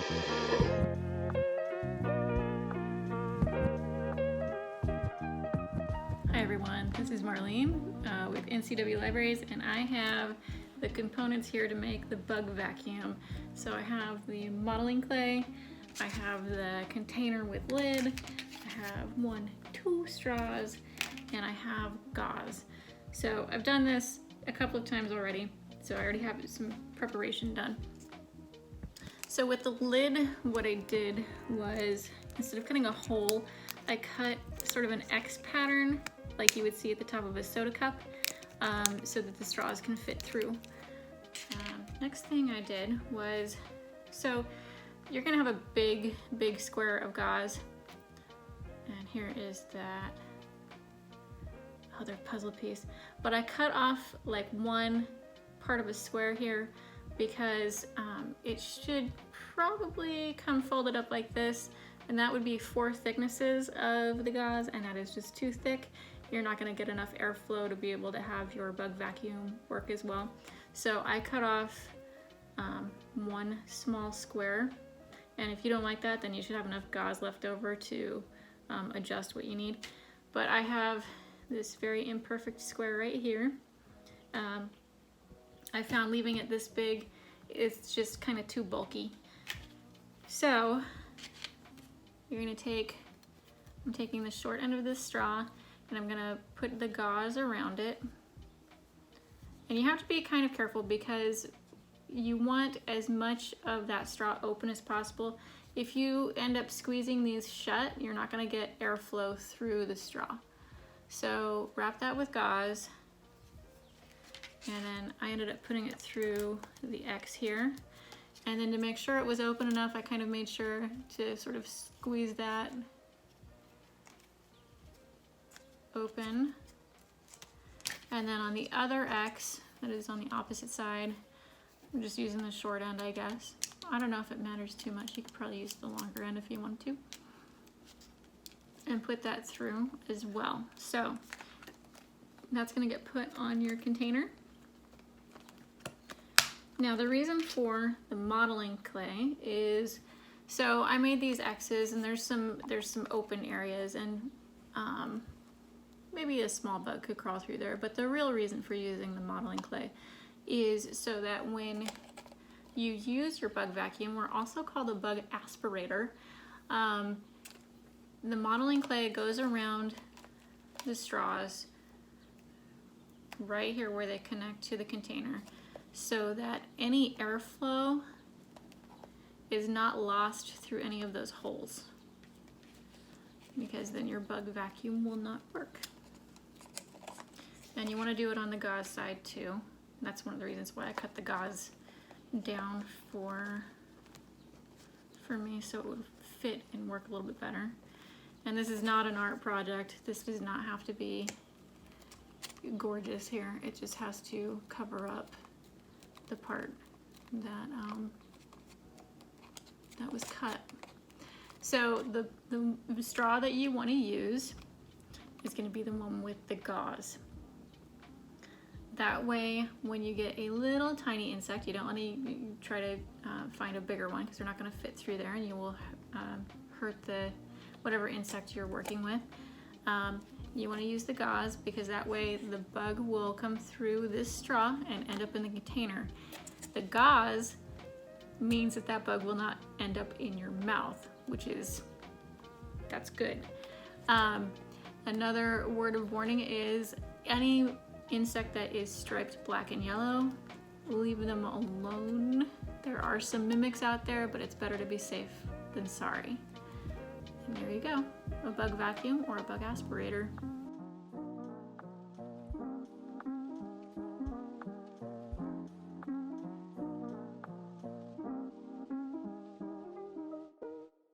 Hi everyone, this is Marlene with NCW Libraries, and I have the components here to make the bug vacuum. So I have the modeling clay, I have the container with lid, I have 2 straws, and I have gauze. So I've done this a couple of times already, so I already have some preparation done. So with the lid, what I did was, instead of cutting a hole, I cut sort of an X pattern like you would see at the top of a soda cup, so that the straws can fit through. Next thing I did was, so you're gonna have a big square of gauze, and here is that other puzzle piece. But I cut off like one part of a square here because it should probably come folded up like this, and that would be 4 thicknesses of the gauze, and that is just too thick. You're not going to get enough airflow to be able to have your bug vacuum work as well. So I cut off one small square, and if you don't like that, then you should have enough gauze left over to adjust what you need. But I have this very imperfect square right here. I found leaving it this big, it's just kind of too bulky. So you're going to take, I'm taking the short end of this straw, and I'm gonna put the gauze around it. And you have to be kind of careful because you want as much of that straw open as possible. If you end up squeezing these shut, you're not gonna get airflow through the straw. So wrap that with gauze. And then I ended up putting it through the X here. And then to make sure it was open enough, I kind of made sure to sort of squeeze that open. And then on the other X, that is on the opposite side, I'm just using the short end, I guess. I don't know if it matters too much. You could probably use the longer end if you want to. And put that through as well. So that's gonna get put on your container. Now the reason for the modeling clay is, so I made these X's, and there's some open areas, and maybe a small bug could crawl through there, but the real reason for using the modeling clay is so that when you use your bug vacuum, or also called a bug aspirator, the modeling clay goes around the straws right here where they connect to the container, so that any airflow is not lost through any of those holes, because then your bug vacuum will not work. And you want to do it on the gauze side too. That's one of the reasons why I cut the gauze down for me, so it would fit and work a little bit better. And this is not an art project. This does not have to be gorgeous here. It just has to cover up the part that that was cut. So the straw that you want to use is going to be the one with the gauze. That way, when you get a little tiny insect, you don't want to try to find a bigger one, because they're not going to fit through there, and you will hurt the whatever insect you're working with. You want to use the gauze, because that way the bug will come through this straw and end up in the container. The gauze means that that bug will not end up in your mouth, that's good. Another word of warning is any insect that is striped black and yellow, leave them alone. There are some mimics out there, but it's better to be safe than sorry. And there you go, a bug vacuum or a bug aspirator.